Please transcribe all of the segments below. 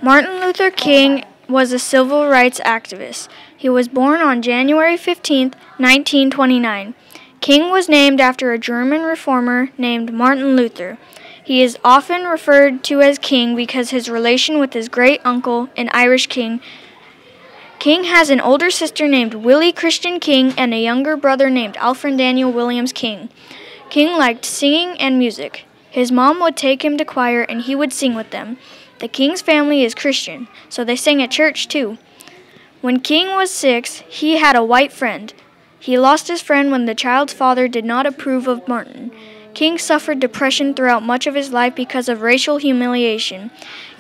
Martin Luther King was a civil rights activist. He was born on January 15, 1929. King was named after a German reformer named Martin Luther. He is often referred to as King because his relation with his great-uncle, an Irish king. King has an older sister named Willie Christian King and a younger brother named Alfred Daniel Williams King. King liked singing and music. His mom would take him to choir and he would sing with them. The King's family is Christian, so they sang at church too. When King was 6, he had a white friend. He lost his friend when the child's father did not approve of Martin. King suffered depression throughout much of his life because of racial humiliation.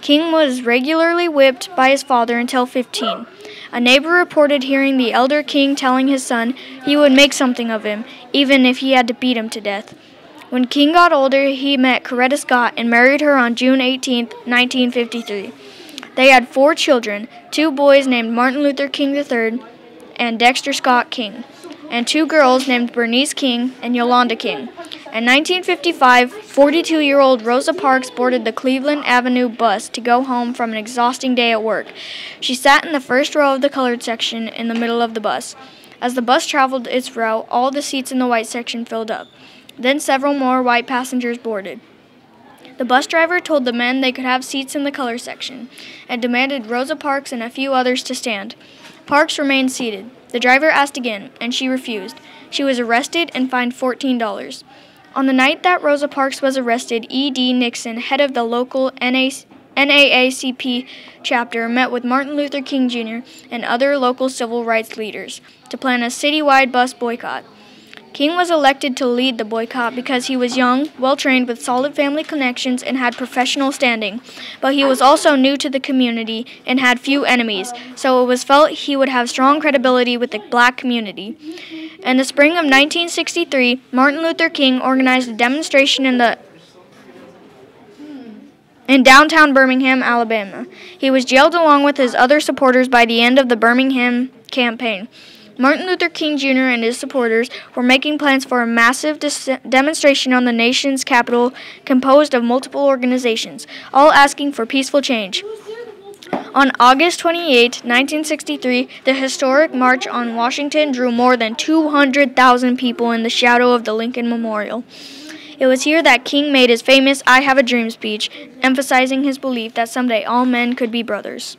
King was regularly whipped by his father until 15. A neighbor reported hearing the elder King telling his son he would make something of him, even if he had to beat him to death. When King got older, he met Coretta Scott and married her on June 18, 1953. They had 4 children, 2 boys named Martin Luther King III and Dexter Scott King, and 2 girls named Bernice King and Yolanda King. In 1955, 42-year-old Rosa Parks boarded the Cleveland Avenue bus to go home from an exhausting day at work. She sat in the first row of the colored section in the middle of the bus. As the bus traveled its route, all the seats in the white section filled up. Then several more white passengers boarded. The bus driver told the men they could have seats in the color section and demanded Rosa Parks and a few others to stand. Parks remained seated. The driver asked again, and she refused. She was arrested and fined $14. On the night that Rosa Parks was arrested, E.D. Nixon, head of the local NAACP chapter, met with Martin Luther King Jr. and other local civil rights leaders to plan a citywide bus boycott. King was elected to lead the boycott because he was young, well-trained with solid family connections, and had professional standing. But he was also new to the community and had few enemies, so it was felt he would have strong credibility with the black community. In the spring of 1963, Martin Luther King organized a demonstration in downtown Birmingham, Alabama. He was jailed along with his other supporters by the end of the Birmingham campaign. Martin Luther King Jr. and his supporters were making plans for a massive demonstration on the nation's capital composed of multiple organizations, all asking for peaceful change. On August 28, 1963, the historic March on Washington drew more than 200,000 people in the shadow of the Lincoln Memorial. It was here that King made his famous I Have a Dream speech, emphasizing his belief that someday all men could be brothers.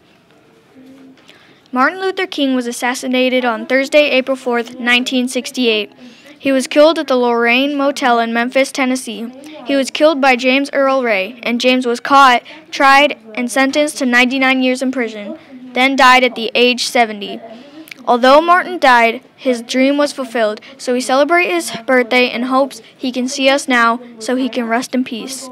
Martin Luther King was assassinated on Thursday, April 4, 1968. He was killed at the Lorraine Motel in Memphis, Tennessee. He was killed by James Earl Ray, and James was caught, tried, and sentenced to 99 years in prison, then died at the age 70. Although Martin died, his dream was fulfilled, so we celebrate his birthday in hopes he can see us now so he can rest in peace.